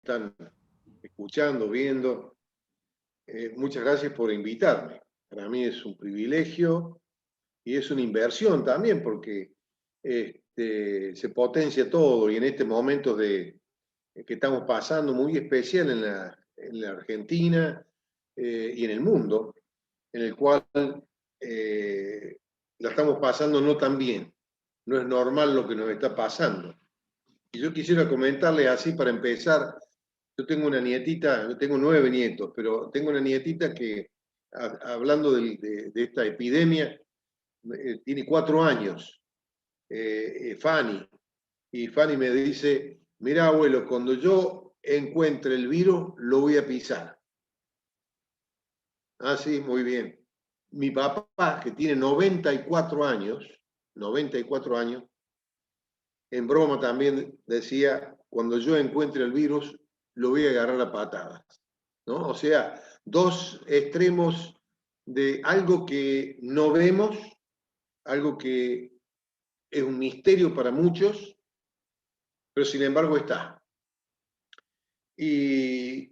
están escuchando, viendo. Muchas gracias por invitarme. Para mí es un privilegio y es una inversión también, porque se potencia todo, y en este momento que estamos pasando muy especial en la Argentina y en el mundo, en el cual la estamos pasando no tan bien. No es normal lo que nos está pasando. Y yo quisiera comentarle así para empezar. Yo tengo una nietita, yo tengo 9 nietos, pero tengo una nietita que, hablando de esta epidemia, tiene 4 años, Fanny. Y Fanny me dice: mira, abuelo, cuando yo encuentre el virus, lo voy a pisar. Ah, sí, muy bien. Mi papá, que tiene 94 años, en broma también decía: cuando yo encuentre el virus, lo voy a agarrar a patadas, ¿no? O sea, dos extremos de algo que no vemos, algo que es un misterio para muchos, pero sin embargo está. Y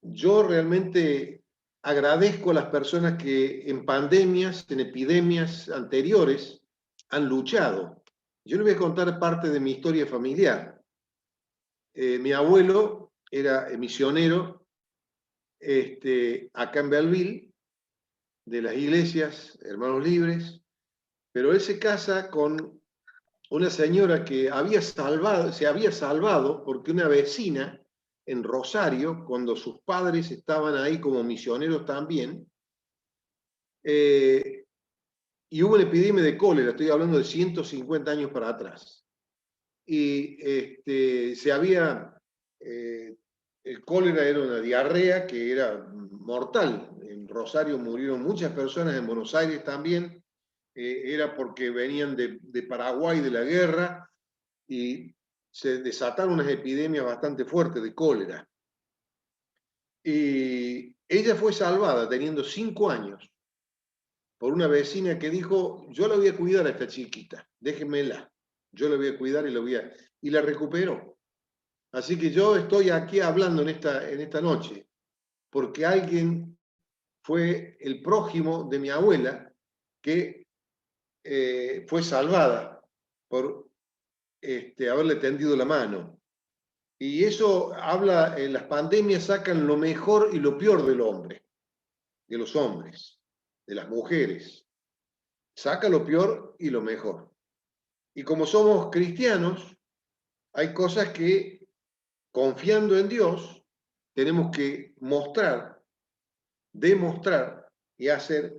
yo realmente agradezco a las personas que en pandemias, en epidemias anteriores, han luchado. Yo les voy a contar parte de mi historia familiar. Mi abuelo era misionero acá en Belleville, de las iglesias Hermanos Libres, pero él se casa con una señora que se había salvado porque una vecina en Rosario, cuando sus padres estaban ahí como misioneros también, y hubo una epidemia de cólera, estoy hablando de 150 años para atrás, y el cólera era una diarrea que era mortal. En Rosario murieron muchas personas, en Buenos Aires también. Era porque venían de Paraguay, de la guerra, y se desataron unas epidemias bastante fuertes de cólera. Y ella fue salvada teniendo 5 años por una vecina que dijo: yo la voy a cuidar a esta chiquita, déjenmela, yo la voy a cuidar y la recuperó. Así que yo estoy aquí hablando en esta noche porque alguien fue el prójimo de mi abuela que fue salvada por haberle tendido la mano. Y eso habla, las pandemias sacan lo mejor y lo peor del hombre, de los hombres, de las mujeres. Saca lo peor y lo mejor. Y como somos cristianos, hay cosas que, confiando en Dios, tenemos que mostrar, demostrar y hacer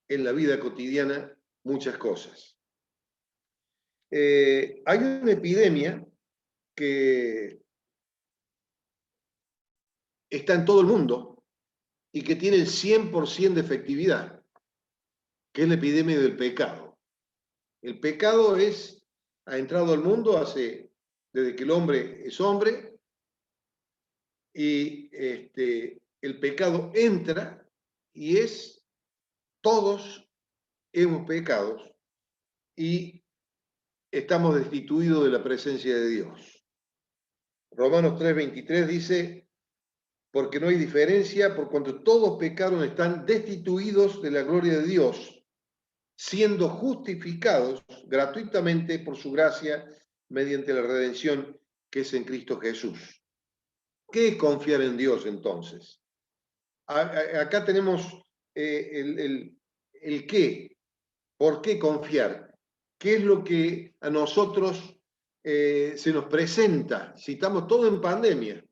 en la vida cotidiana muchas cosas. Hay una epidemia que está en todo el mundo y que tiene el 100% de efectividad, que es la epidemia del pecado. El pecado ha entrado al mundo desde que el hombre es hombre, y el pecado entra y todos hemos pecado y estamos destituidos de la presencia de Dios. Romanos 3:23 dice: porque no hay diferencia, por cuanto todos pecaron, están destituidos de la gloria de Dios, siendo justificados gratuitamente por su gracia mediante la redención que es en Cristo Jesús. ¿Qué es confiar en Dios entonces? Acá tenemos el qué. ¿Por qué confiar? ¿Qué es lo que a nosotros se nos presenta? Si estamos todos en pandemia,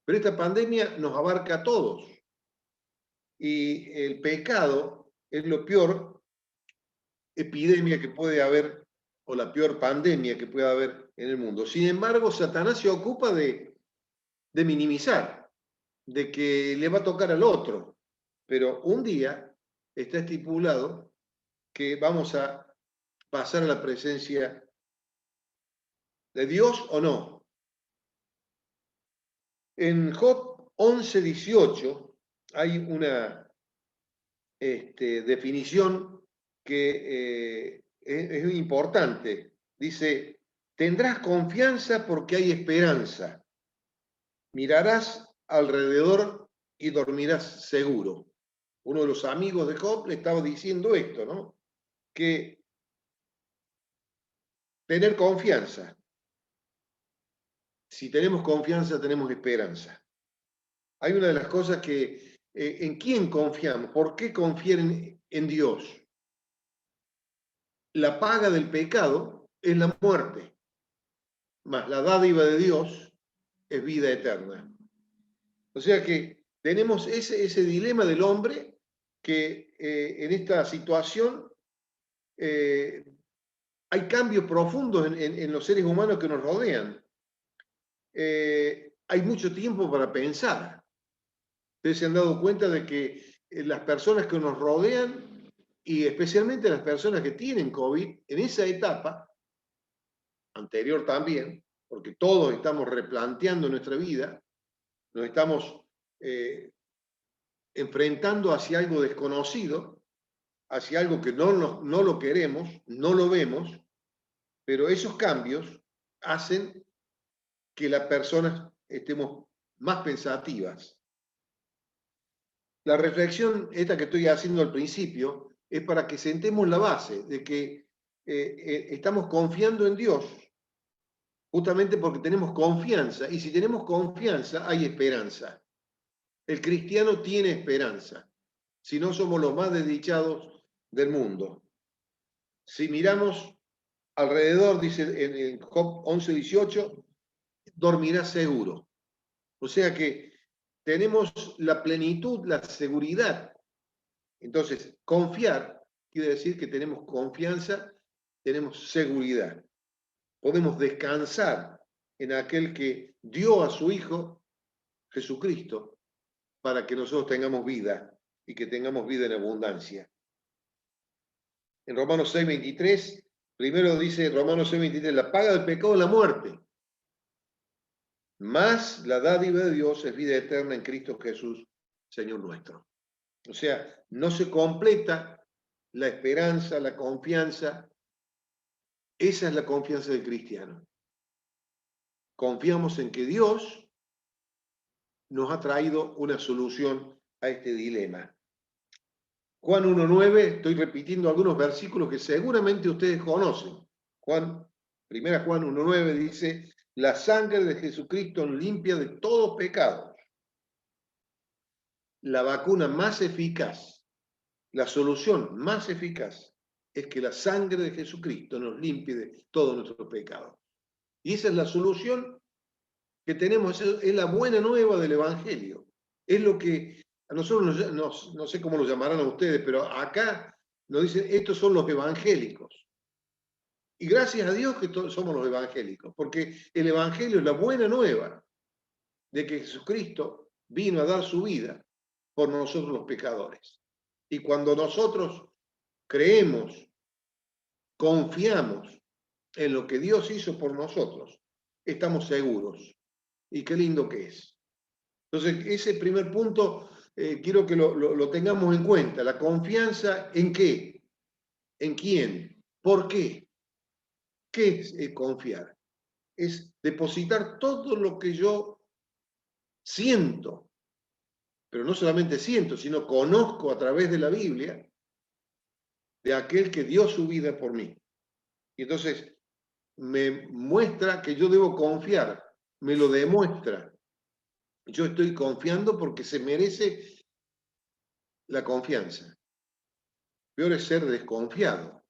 pero esta pandemia nos abarca a todos. Y el pecado es la peor epidemia que puede haber, o la peor pandemia que puede haber en el mundo. Sin embargo, Satanás se ocupa de minimizar, de que le va a tocar al otro. Pero un día está estipulado que vamos a pasar a la presencia de Dios o no. En Job 11:18 hay una definición que es importante. Dice: tendrás confianza porque hay esperanza. mirarás alrededor y dormirás seguro. Uno de los amigos de Job le estaba diciendo esto, ¿no? Que tener confianza. Si tenemos confianza, tenemos esperanza. Hay una de las cosas que, ¿en quién confiamos? ¿Por qué confiar en Dios? La paga del pecado es la muerte, mas la dádiva de Dios es vida eterna. O sea que tenemos ese dilema del hombre que en esta situación hay cambios profundos en los seres humanos que nos rodean. Hay mucho tiempo para pensar. Ustedes se han dado cuenta de que las personas que nos rodean, y especialmente las personas que tienen COVID, en esa etapa, anterior también, porque todos estamos replanteando nuestra vida, nos estamos enfrentando hacia algo desconocido, hacia algo que no lo queremos, no lo vemos, pero esos cambios hacen que las personas estemos más pensativas. La reflexión esta que estoy haciendo al principio es para que sentemos la base de que estamos confiando en Dios, justamente porque tenemos confianza, y si tenemos confianza hay esperanza. El cristiano tiene esperanza, si no somos los más desdichados del mundo. Si miramos alrededor, dice en Job 11:18, dormirás seguro. O sea que tenemos la plenitud, la seguridad. Entonces, confiar quiere decir que tenemos confianza, tenemos seguridad. Podemos descansar en aquel que dio a su Hijo, Jesucristo, para que nosotros tengamos vida y que tengamos vida en abundancia. En Romanos 6:23, primero dice Romanos 6:23, la paga del pecado es la muerte, mas la dádiva de Dios es vida eterna en Cristo Jesús, Señor nuestro. O sea, no se completa la esperanza, la confianza. Esa es la confianza del cristiano. Confiamos en que Dios nos ha traído una solución a este dilema. Juan 1:9, estoy repitiendo algunos versículos que seguramente ustedes conocen. Primera Juan 1:9 dice, la sangre de Jesucristo nos limpia de todos pecados. La vacuna más eficaz, la solución más eficaz es que la sangre de Jesucristo nos limpie de todos nuestros pecados. Y esa es la solución que tenemos, es la buena nueva del Evangelio. Es lo que a nosotros no sé cómo lo llamarán a ustedes, pero acá nos dicen, estos son los evangélicos. Y gracias a Dios que somos los evangélicos, porque el Evangelio es la buena nueva de que Jesucristo vino a dar su vida por nosotros los pecadores. Y cuando nosotros creemos, confiamos en lo que Dios hizo por nosotros, estamos seguros. Y qué lindo que es. Entonces, ese primer punto quiero que lo tengamos en cuenta. La confianza en qué, en quién, por qué. ¿Qué es confiar? Es depositar todo lo que yo siento, pero no solamente siento, sino conozco a través de la Biblia de aquel que dio su vida por mí. Y entonces me muestra que yo debo confiar, me lo demuestra. Yo estoy confiando porque se merece la confianza. Peor es ser desconfiado.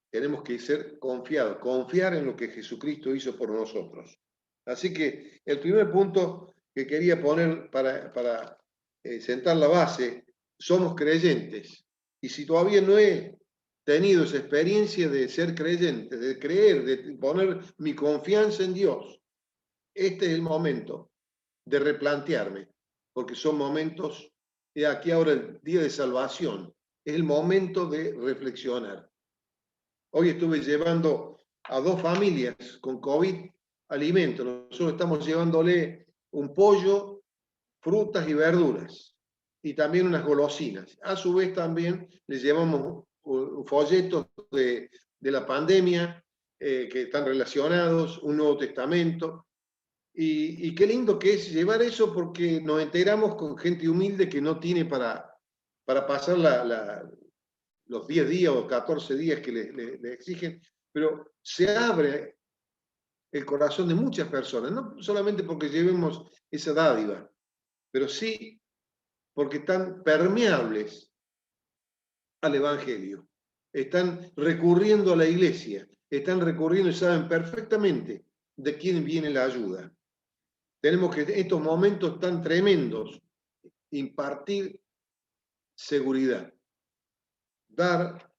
Tenemos que ser confiados, confiar en lo que Jesucristo hizo por nosotros. Así que el primer punto que quería poner para sentar la base, somos creyentes. Y si todavía no he tenido esa experiencia de ser creyente, de creer, de poner mi confianza en Dios, este es el momento de replantearme, porque son momentos, y aquí ahora el día de salvación, es el momento de reflexionar. Hoy estuve llevando a 2 familias con COVID alimentos. Nosotros estamos llevándole un pollo, frutas y verduras, y también unas golosinas. A su vez también les llevamos folletos de la pandemia que están relacionados, un Nuevo Testamento. Y qué lindo que es llevar eso, porque nos enteramos con gente humilde que no tiene para pasar los 10 días o 14 días que le exigen, pero se abre el corazón de muchas personas, no solamente porque llevemos esa dádiva, pero sí porque están permeables al Evangelio, están recurriendo a la iglesia, están recurriendo y saben perfectamente de quién viene la ayuda. Tenemos que en estos momentos tan tremendos impartir seguridad, dar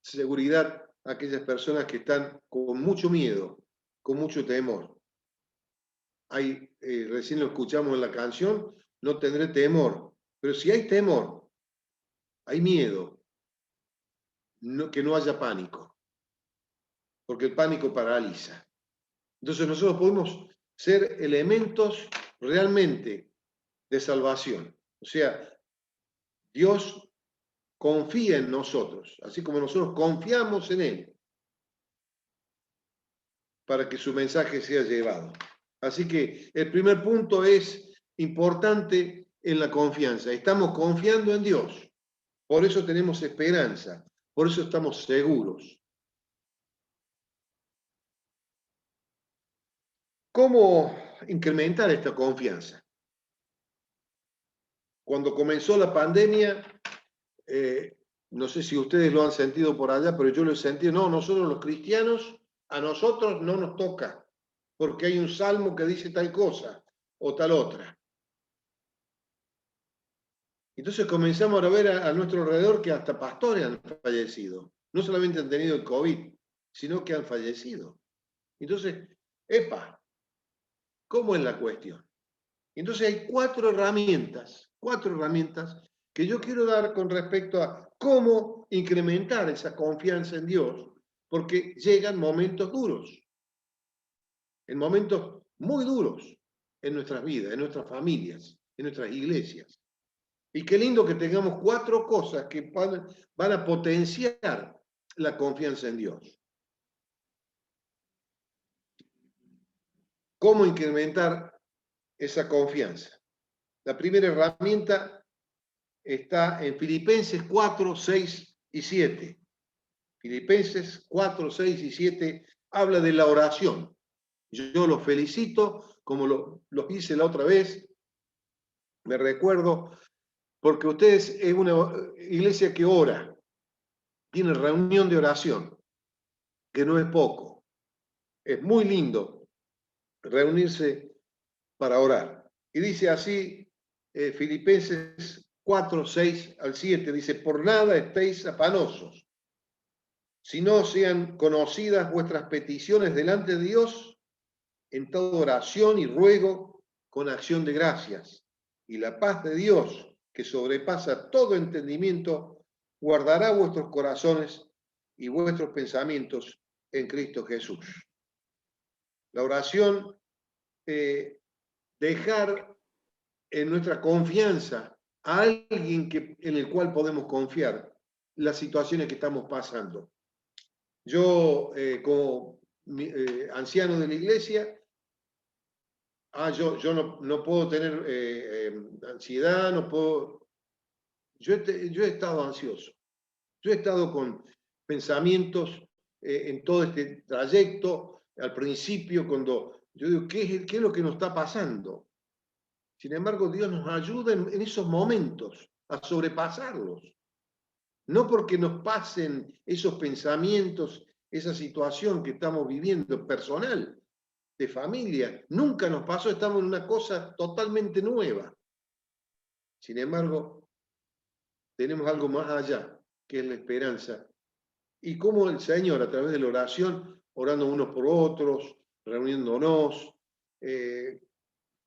seguridad a aquellas personas que están con mucho miedo, con mucho temor. Recién lo escuchamos en la canción, no tendré temor, pero si hay temor, hay miedo, que no haya pánico, porque el pánico paraliza. Entonces nosotros podemos ser elementos realmente de salvación. O sea, Dios confía en nosotros, así como nosotros confiamos en Él, para que su mensaje sea llevado. Así que el primer punto es importante en la confianza. Estamos confiando en Dios, por eso tenemos esperanza, por eso estamos seguros. ¿Cómo incrementar esta confianza? Cuando comenzó la pandemia, no sé si ustedes lo han sentido por allá, pero yo lo he sentido. No, nosotros los cristianos, a nosotros no nos toca, porque hay un salmo que dice tal cosa o tal otra. Entonces comenzamos a ver a nuestro alrededor que hasta pastores han fallecido. No solamente han tenido el COVID, sino que han fallecido. Entonces, epa, ¿cómo es la cuestión? Entonces hay cuatro herramientas que yo quiero dar con respecto a cómo incrementar esa confianza en Dios, porque llegan momentos duros, en momentos muy duros en nuestras vidas, en nuestras familias, en nuestras iglesias. Y qué lindo que tengamos cuatro cosas que van a potenciar la confianza en Dios. ¿Cómo incrementar esa confianza? La primera herramienta está en Filipenses 4, 6 y 7. Filipenses 4, 6 y 7 habla de la oración. Yo los felicito, como los hice la otra vez, me recuerdo, porque ustedes es una iglesia que ora, tiene reunión de oración, que no es poco. Es muy lindo reunirse para orar. Y dice así, Filipenses 4, 6 al 7, dice, por nada estéis afanosos, si no sean conocidas vuestras peticiones delante de Dios, en toda oración y ruego con acción de gracias. Y la paz de Dios, que sobrepasa todo entendimiento, guardará vuestros corazones y vuestros pensamientos en Cristo Jesús. La oración, dejar en nuestra confianza a alguien en el cual podemos confiar las situaciones que estamos pasando. Yo, como anciano de la iglesia, yo no puedo tener ansiedad, no puedo... Yo he estado ansioso, yo he estado con pensamientos en todo este trayecto, al principio, cuando yo digo, ¿qué es lo que nos está pasando? Sin embargo, Dios nos ayuda en esos momentos a sobrepasarlos. No porque nos pasen esos pensamientos, esa situación que estamos viviendo personal, de familia, nunca nos pasó, estamos en una cosa totalmente nueva. Sin embargo, tenemos algo más allá, que es la esperanza. Y cómo el Señor, a través de la oración, orando unos por otros, reuniéndonos,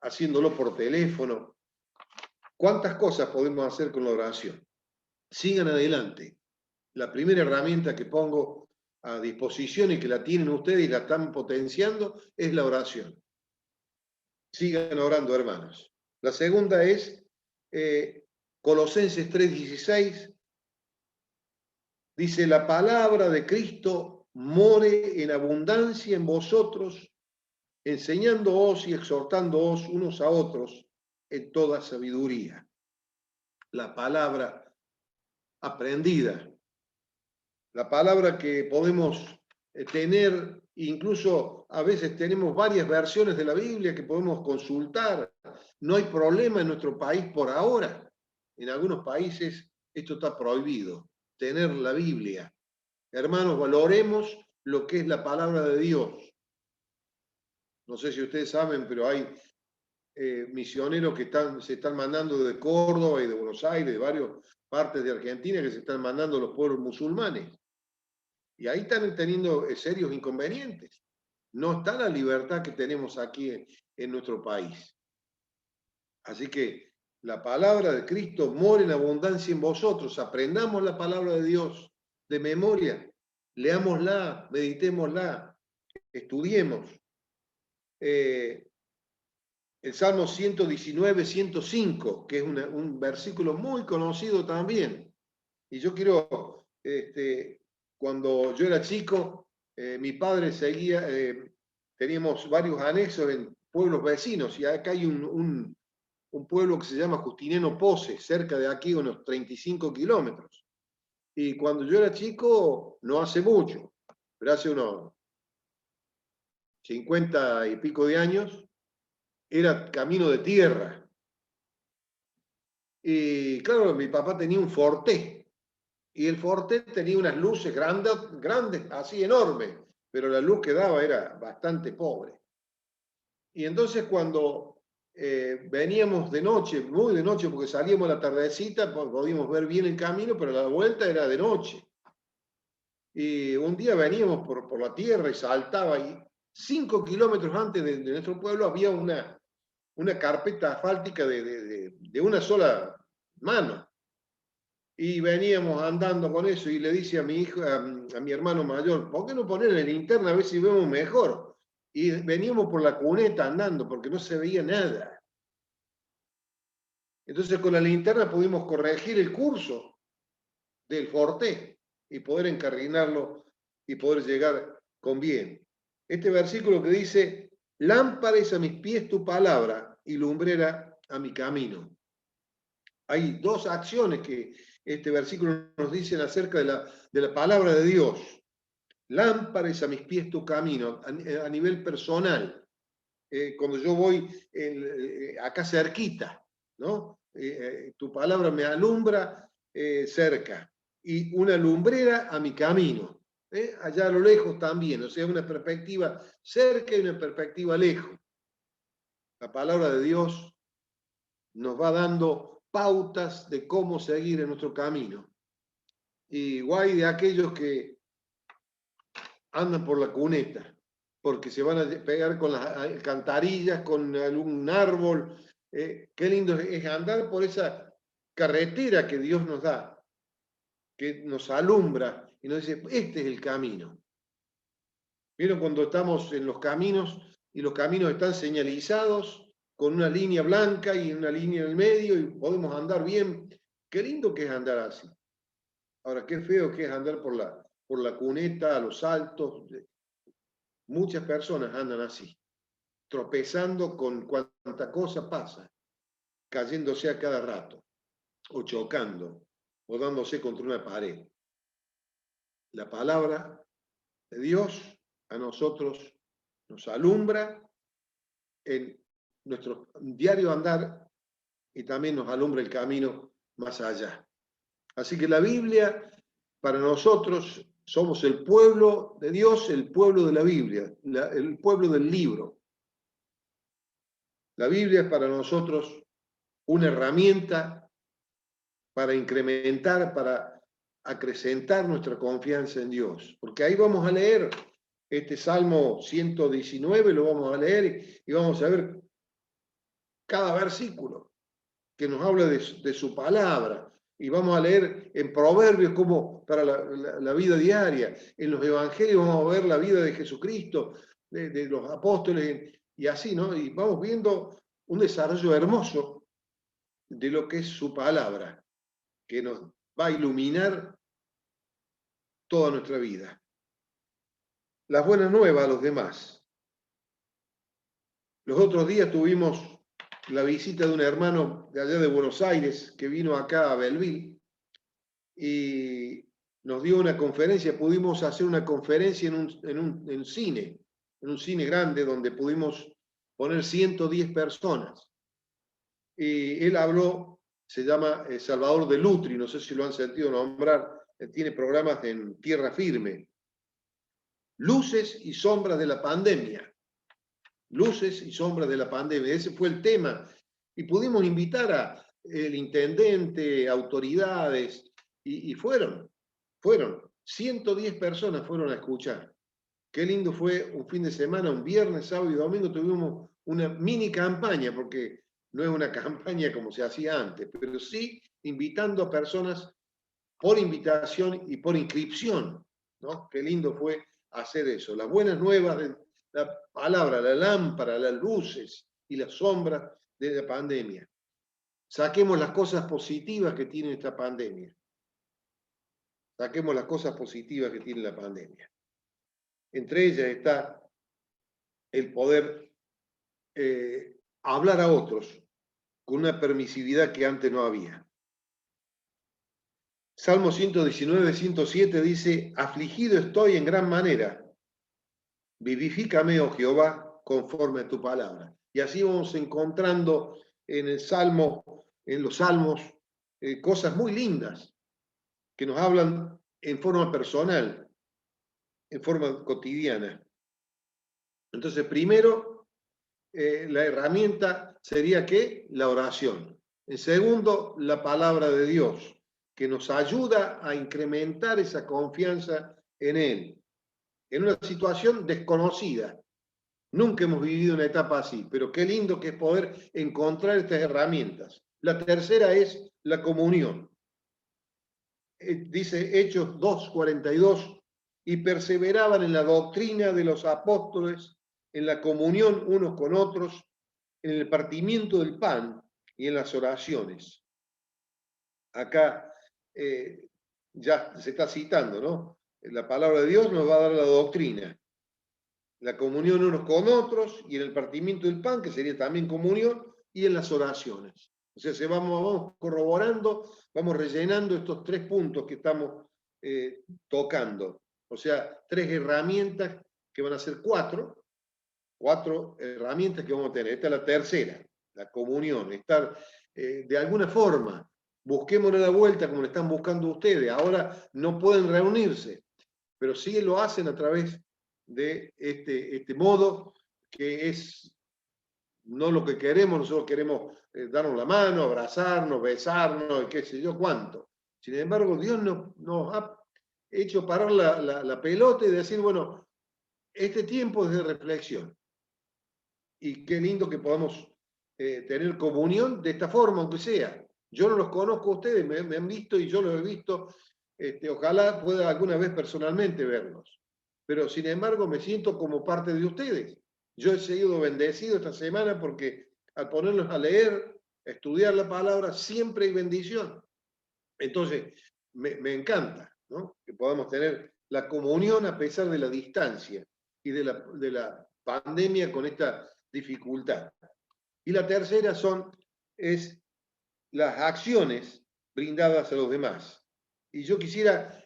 haciéndolo por teléfono, ¿cuántas cosas podemos hacer con la oración? Sigan adelante. La primera herramienta que pongo a disposición y que la tienen ustedes y la están potenciando es la oración. Sigan orando, hermanos. La segunda es Colosenses 3:16. Dice, la palabra de Cristo more en abundancia en vosotros enseñándoos y exhortándoos unos a otros en toda sabiduría. La palabra aprendida, la palabra que podemos tener, incluso a veces tenemos varias versiones de la Biblia que podemos consultar. No hay problema en nuestro país por ahora. En algunos países esto está prohibido, tener la Biblia. Hermanos, valoremos lo que es la palabra de Dios. No sé si ustedes saben, pero hay misioneros que se están mandando de Córdoba y de Buenos Aires, de varias partes de Argentina, que se están mandando a los pueblos musulmanes. Y ahí están teniendo serios inconvenientes. No está la libertad que tenemos aquí en nuestro país. Así que la palabra de Cristo mora en abundancia en vosotros. Aprendamos la palabra de Dios de memoria. Leámosla, meditémosla, estudiemos. El Salmo 119, 105, que es un versículo muy conocido también. Y yo quiero, cuando yo era chico, mi padre seguía, teníamos varios anexos en pueblos vecinos, y acá hay un pueblo que se llama Justiniano Pose, cerca de aquí, unos 35 kilómetros. Y cuando yo era chico, no hace mucho, pero hace unos 50 y pico de años, era camino de tierra. Y claro, mi papá tenía un Forte, y el Forte tenía unas luces grandes, grandes, así enormes, pero la luz que daba era bastante pobre. Y entonces cuando veníamos de noche, muy de noche, porque salíamos a la tardecita, podíamos ver bien el camino, pero la vuelta era de noche. Y un día veníamos por la tierra y saltaba, y 5 kilómetros antes de nuestro pueblo había una carpeta asfáltica de una sola mano. Y veníamos andando con eso, y le dice a mi hijo, a mi hermano mayor, ¿por qué no poner la linterna a ver si vemos mejor? Y veníamos por la cuneta andando porque no se veía nada. Entonces con la linterna pudimos corregir el curso del Forte y poder encarrinarlo y poder llegar con bien. Este versículo que dice, lámpara es a mis pies tu palabra y lumbrera a mi camino. Hay dos acciones que este versículo nos dice acerca de la palabra de Dios. Lámpara es a mis pies tu camino, a nivel personal. Cuando yo voy acá cerquita, ¿no? Tu palabra me alumbra cerca, y una lumbrera a mi camino. Allá a lo lejos también, o sea, una perspectiva cerca y una perspectiva lejos. La palabra de Dios nos va dando pautas de cómo seguir en nuestro camino. Y guay de aquellos que andan por la cuneta, porque se van a pegar con las alcantarillas, con algún árbol. Qué lindo es andar por esa carretera que Dios nos da, que nos alumbra y nos dice, este es el camino. ¿Vieron cuando estamos en los caminos y los caminos están señalizados con una línea blanca y una línea en el medio y podemos andar bien? Qué lindo que es andar así. Ahora, qué feo que es andar por la cuneta, a los saltos. Muchas personas andan así, tropezando con cuanta cosa pasa, cayéndose a cada rato, o chocando, o dándose contra una pared. La palabra de Dios a nosotros nos alumbra en nuestro diario andar y también nos alumbra el camino más allá. Así que la Biblia, para nosotros, somos el pueblo de Dios, el pueblo de la Biblia, el pueblo del libro. La Biblia es para nosotros una herramienta para incrementar, para acrecentar nuestra confianza en Dios. Porque ahí vamos a leer este Salmo 119, lo vamos a leer y vamos a ver cada versículo que nos habla de su palabra. Y vamos a leer en Proverbios como para la vida diaria. En los Evangelios vamos a ver la vida de Jesucristo, de los apóstoles y así, ¿no? Y vamos viendo un desarrollo hermoso de lo que es su palabra, que nos va a iluminar toda nuestra vida. Las buenas nuevas a los demás. Los otros días tuvimos la visita de un hermano de allá de Buenos Aires que vino acá a Belleville y nos dio una conferencia. Pudimos hacer una conferencia en un cine grande donde pudimos poner 110 personas. Y él habló, se llama Salvador de Lutri, no sé si lo han sentido nombrar, tiene programas en Tierra Firme. Luces y sombras de la pandemia. Luces y sombras de la pandemia. Ese fue el tema. Y pudimos invitar a el intendente, autoridades, y fueron. 110 personas fueron a escuchar. Qué lindo fue un fin de semana, un viernes, sábado y domingo tuvimos una mini campaña, porque no es una campaña como se hacía antes, pero sí invitando a personas por invitación y por inscripción, ¿no? Qué lindo fue hacer eso. Las buenas nuevas de la palabra, la lámpara, las luces y las sombras de la pandemia. Saquemos las cosas positivas que tiene esta pandemia. Saquemos las cosas positivas que tiene la pandemia. Entre ellas está el poder hablar a otros con una permisividad que antes no había. Salmo 119, 107 dice, afligido estoy en gran manera, vivifícame, oh Jehová, conforme a tu palabra. Y así vamos encontrando en el Salmo, en los Salmos, cosas muy lindas que nos hablan en forma personal, en forma cotidiana. Entonces, primero, la herramienta sería ¿qué? La oración. En segundo, la palabra de Dios, que nos ayuda a incrementar esa confianza en Él, en una situación desconocida. Nunca hemos vivido una etapa así, pero qué lindo que es poder encontrar estas herramientas. La tercera es la comunión. Dice Hechos 2:42, y perseveraban en la doctrina de los apóstoles, en la comunión unos con otros, en el partimiento del pan y en las oraciones. Acá ya se está citando, ¿no? La palabra de Dios nos va a dar la doctrina, la comunión unos con otros y en el partimiento del pan, que sería también comunión, y en las oraciones. O sea, vamos corroborando, vamos rellenando estos 3 puntos que estamos tocando. O sea, 3 herramientas que van a ser 4 herramientas que vamos a tener. Esta es la tercera, la comunión, estar de alguna forma, busquémosle la vuelta como le están buscando ustedes. Ahora no pueden reunirse, pero sí lo hacen a través de este modo que es no lo que queremos. Nosotros queremos darnos la mano, abrazarnos, besarnos, y qué sé yo cuánto. Sin embargo, Dios nos ha hecho parar la pelota y decir, bueno, este tiempo es de reflexión. Y qué lindo que podamos tener comunión de esta forma, aunque sea. Yo no los conozco a ustedes, me han visto y yo los he visto. Ojalá pueda alguna vez personalmente verlos. Pero sin embargo me siento como parte de ustedes. Yo he sido bendecido esta semana porque al ponerlos a leer, a estudiar la palabra, siempre hay bendición. Entonces, me encanta, ¿no? Que podamos tener la comunión a pesar de la distancia y de la pandemia con esta dificultad. Y la tercera es las acciones brindadas a los demás. Y yo quisiera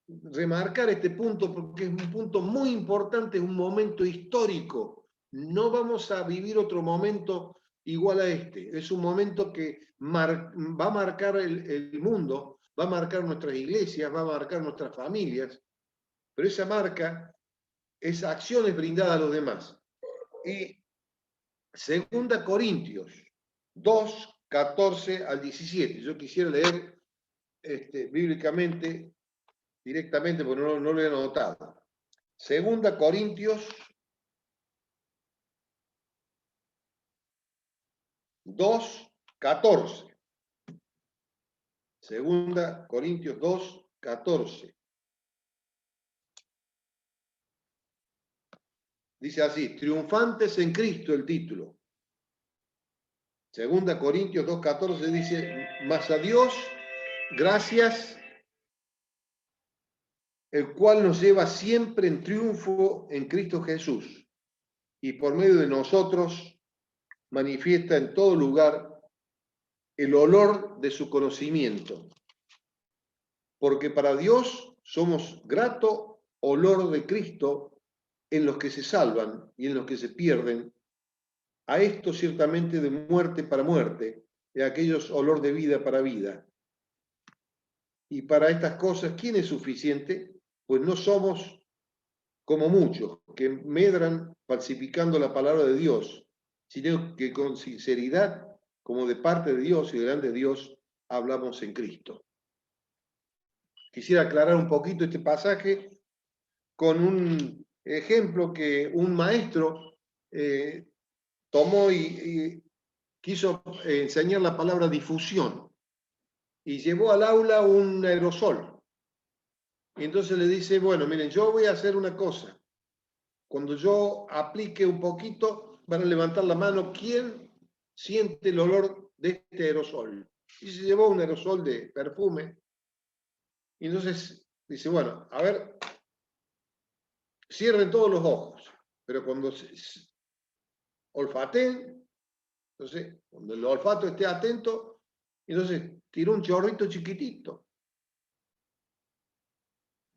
remarcar este punto porque es un punto muy importante, es un momento histórico. No vamos a vivir otro momento igual a este. Es un momento que va a marcar el mundo, va a marcar nuestras iglesias, va a marcar nuestras familias, pero esa marca es acciones brindadas a los demás. Y 2 Corintios 2, 14 al 17. Yo quisiera leer bíblicamente, directamente, porque no lo he anotado. 2 Corintios 2, 14. 2 Corintios 2, 14. Dice así, triunfantes en Cristo el título. 2 Corintios 2, 14 dice, mas a Dios, gracias, el cual nos lleva siempre en triunfo en Cristo Jesús, y por medio de nosotros manifiesta en todo lugar el olor de su conocimiento, porque para Dios somos grato olor de Cristo en los que se salvan y en los que se pierden, a esto ciertamente de muerte para muerte, y a aquellos olor de vida para vida. Y para estas cosas, ¿quién es suficiente? Pues no somos como muchos que medran falsificando la palabra de Dios, sino que con sinceridad, como de parte de Dios y delante de Dios, hablamos en Cristo. Quisiera aclarar un poquito este pasaje con un ejemplo que un maestro tomó y quiso enseñar la palabra difusión y llevó al aula un aerosol. Y entonces le dice, bueno, miren, yo voy a hacer una cosa. Cuando yo aplique un poquito, van a levantar la mano. ¿Quién siente el olor de este aerosol? Y se llevó un aerosol de perfume. Y entonces dice, bueno, a ver, cierren todos los ojos. Pero cuando olfateen, entonces, cuando el olfato esté atento, entonces tiró un chorrito chiquitito.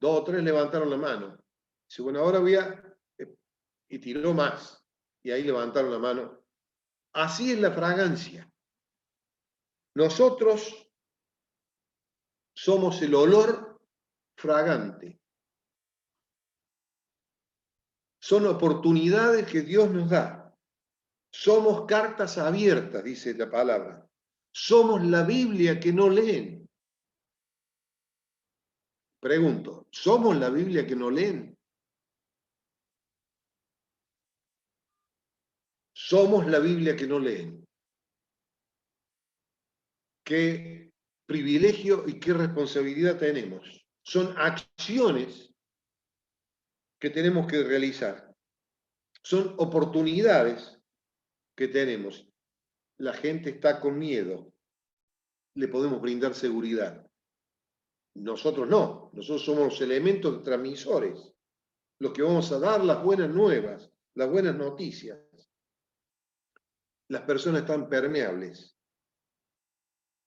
2 o 3 levantaron la mano. Dice, bueno, ahora voy a... Y tiró más. Y ahí levantaron la mano. Así es la fragancia. Nosotros somos el olor fragante. Son oportunidades que Dios nos da. Somos cartas abiertas, dice la palabra. Somos la Biblia que no leen. Pregunto, ¿somos la Biblia que no leen? Somos la Biblia que no leen. Qué privilegio y qué responsabilidad tenemos. Son acciones que tenemos que realizar. Son oportunidades que tenemos. La gente está con miedo. Le podemos brindar seguridad. Nosotros no. Nosotros somos los elementos transmisores, los que vamos a dar las buenas nuevas, las buenas noticias. Las personas están permeables,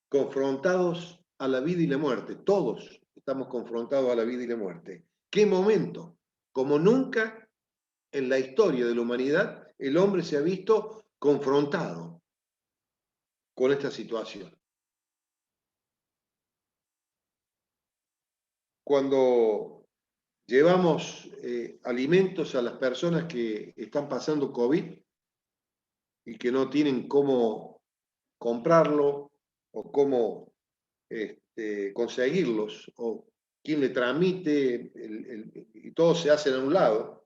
confrontados a la vida y la muerte. Todos estamos confrontados a la vida y la muerte. ¿Qué momento? Como nunca en la historia de la humanidad, el hombre se ha visto confrontado con esta situación. Cuando llevamos alimentos a las personas que están pasando COVID y que no tienen cómo comprarlo o cómo conseguirlos, o quién le transmite, y todo se hace a un lado,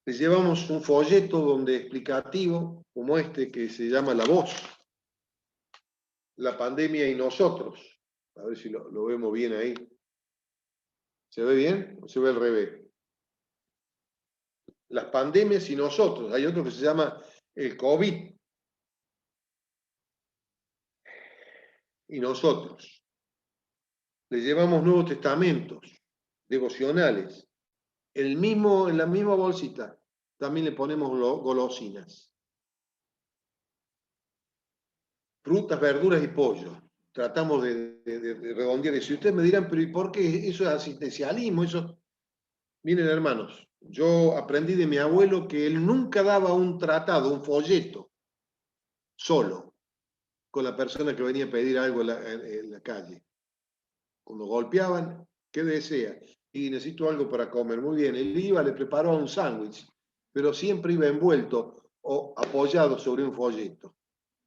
les llevamos un folleto donde explicativo, como este, que se llama La Voz, la pandemia y nosotros. A ver si lo vemos bien ahí. ¿Se ve bien o se ve al revés? Las pandemias y nosotros. Hay otro que se llama el COVID y nosotros. Le llevamos Nuevos Testamentos, devocionales. En la misma bolsita también le ponemos golosinas. Frutas, verduras y pollo. Tratamos de redondear eso. Y ustedes me dirán, pero ¿y por qué eso es asistencialismo? Eso... Miren, hermanos, yo aprendí de mi abuelo que él nunca daba un tratado, un folleto, solo, con la persona que venía a pedir algo en la calle. Cuando golpeaban, ¿qué desea? Y necesito algo para comer. Muy bien, él iba, le preparaba un sándwich, pero siempre iba envuelto o apoyado sobre un folleto,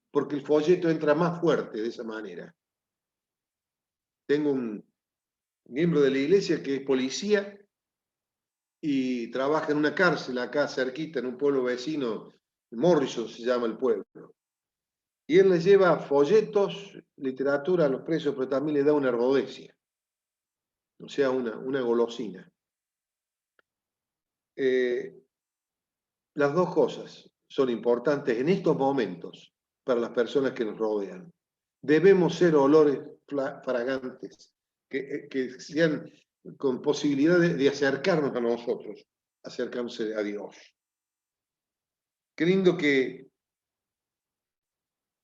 porque el folleto entra más fuerte de esa manera. Tengo un miembro de la iglesia que es policía y trabaja en una cárcel acá cerquita, en un pueblo vecino, Morrison se llama el pueblo. Y él les lleva folletos, literatura a los presos, pero también le da una herbodecia, o sea, una golosina. Las dos cosas son importantes en estos momentos para las personas que nos rodean. Debemos ser olores fragantes, que sean con posibilidad de acercarnos a nosotros, acercarse a Dios. Qué lindo que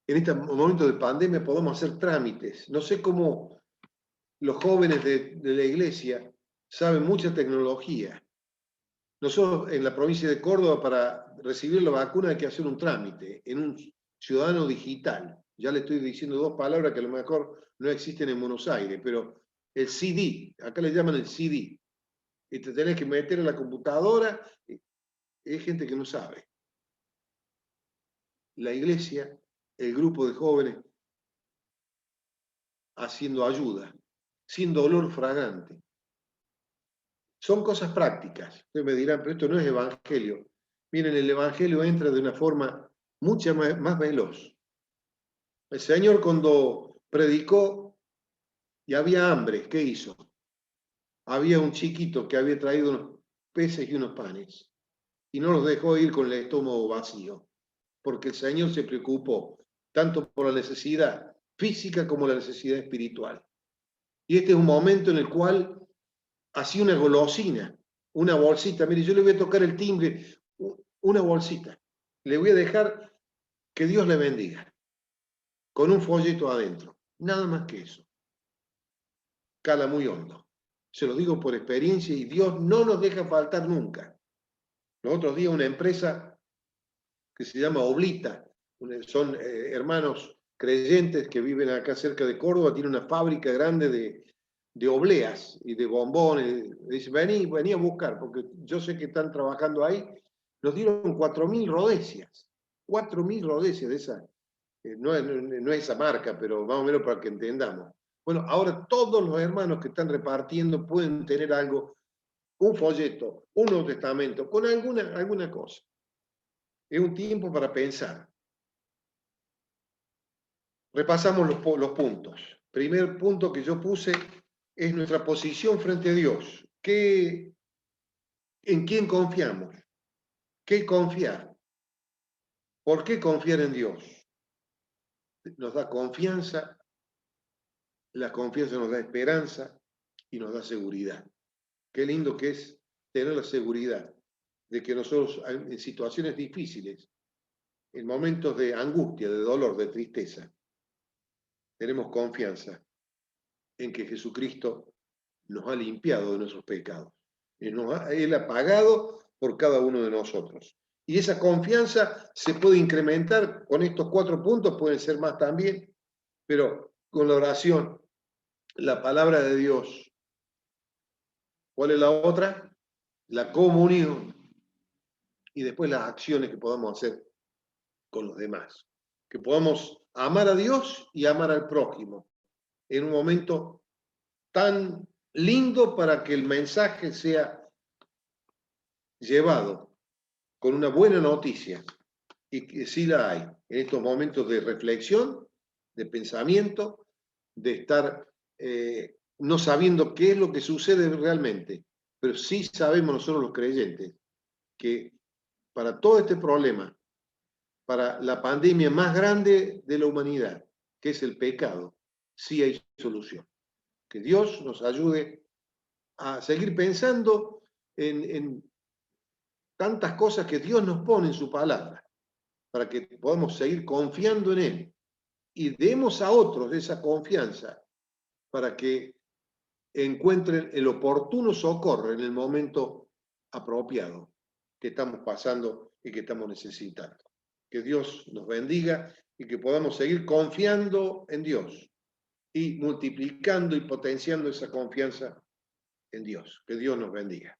en este momento de pandemia podamos hacer trámites. No sé cómo los jóvenes de la iglesia saben mucha tecnología. Nosotros en la provincia de Córdoba, para recibir la vacuna hay que hacer un trámite en un ciudadano digital. Ya le estoy diciendo dos palabras que a lo mejor no existen en Buenos Aires, pero el CD, acá le llaman el CD. Y te tenés que meter en la computadora. Hay gente que no sabe. La iglesia, el grupo de jóvenes, haciendo ayuda, sin dolor fragante. Son cosas prácticas. Ustedes me dirán, pero esto no es evangelio. Miren, el evangelio entra de una forma mucho más veloz. El Señor cuando predicó y había hambre, ¿qué hizo? Había un chiquito que había traído unos peces y unos panes y no los dejó ir con el estómago vacío, porque el Señor se preocupó tanto por la necesidad física como la necesidad espiritual. Y este es un momento en el cual hacía una golosina, una bolsita. Mire, yo le voy a tocar el timbre, una bolsita. Le voy a dejar que Dios le bendiga, con un folleto adentro. Nada más que eso. Cala muy hondo. Se lo digo por experiencia y Dios no nos deja faltar nunca. Los otros días una empresa que se llama Oblita, son hermanos creyentes que viven acá cerca de Córdoba, tiene una fábrica grande de obleas y de bombones. Dice, vení a buscar, porque yo sé que están trabajando ahí. Nos dieron 4.000 rodecias. 4.000 rodecias de esa. No es esa marca, pero más o menos para que entendamos. Bueno, ahora todos los hermanos que están repartiendo pueden tener algo, un folleto, un Nuevo Testamento, con alguna cosa. Es un tiempo para pensar. Repasamos los puntos. Primer punto que yo puse es nuestra posición frente a Dios. ¿En quién confiamos? ¿Qué confiar? ¿Por qué confiar en Dios? Nos da confianza, la confianza nos da esperanza y nos da seguridad. Qué lindo que es tener la seguridad de que nosotros en situaciones difíciles, en momentos de angustia, de dolor, de tristeza, tenemos confianza en que Jesucristo nos ha limpiado de nuestros pecados. Él ha pagado por cada uno de nosotros. Y esa confianza se puede incrementar con estos 4 puntos, pueden ser más también, pero con la oración, la palabra de Dios. ¿Cuál es la otra? La comunión. Y después las acciones que podamos hacer con los demás. Que podamos amar a Dios y amar al prójimo en un momento tan lindo para que el mensaje sea llevado con una buena noticia, y que sí la hay en estos momentos de reflexión, de pensamiento, de estar no sabiendo qué es lo que sucede realmente, pero sí sabemos nosotros los creyentes que para todo este problema, para la pandemia más grande de la humanidad, que es el pecado, sí hay solución. Que Dios nos ayude a seguir pensando en tantas cosas que Dios nos pone en su palabra, para que podamos seguir confiando en Él y demos a otros esa confianza para que encuentren el oportuno socorro en el momento apropiado que estamos pasando y que estamos necesitando. Que Dios nos bendiga y que podamos seguir confiando en Dios y multiplicando y potenciando esa confianza en Dios. Que Dios nos bendiga.